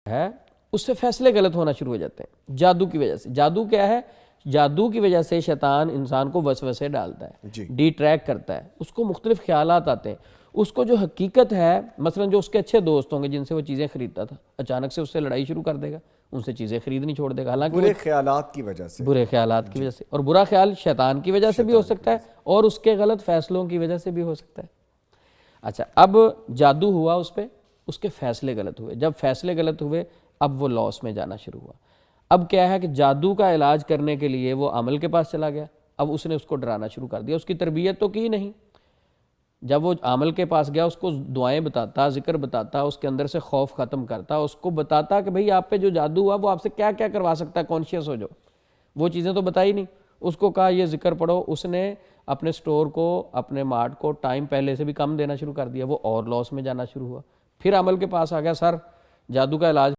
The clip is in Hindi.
है उससे फैसले गलत होना शुरू हो जाते हैं जादू की वजह से। जादू क्या है? जादू की वजह से शैतान इंसान को वसवसे डालता है, डिट्रैक्ट करता है, उसको मुख्तलिफ ख्यालात आते हैं, उसको जो हकीकत है, मसलन जो उसके अच्छे दोस्त होंगे जिनसे वो चीज़ें खरीदता था, अचानक से उससे लड़ाई शुरू कर देगा, उनसे चीज़ें खरीदनी छोड़ देगा। हालांकि बुरे ख्यालात की वजह से, बुरे ख्यालात की वजह से, और बुरा ख्याल शैतान की वजह से भी हो सकता है और उसके गलत फैसलों की वजह से भी हो सकता है। अच्छा, अब जादू हुआ उस पर, उसके फैसले गलत हुए, जब फैसले गलत हुए अब वो लॉस में जाना शुरू हुआ। अब क्या है कि जादू का इलाज करने के लिए वो अमल के पास चला गया, अब उसने उसको डराना शुरू कर दिया, उसकी तरबियत तो की नहीं। जब वो आमल के पास गया, उसको दुआएं बताता, जिक्र बताता, उसके अंदर से खौफ ख़त्म करता, उसको बताता कि भाई आप पे जो जादू हुआ वो आपसे क्या क्या करवा सकता है, कॉन्शियस हो जाओ। वो चीज़ें तो बताई नहीं, उसको कहा ये जिक्र पढ़ो। उसने अपने स्टोर को, अपने मार्ट को टाइम पहले से भी कम देना शुरू कर दिया, वो और लॉस में जाना शुरू हुआ। फिर अमल के पास आ गया, सर जादू का इलाज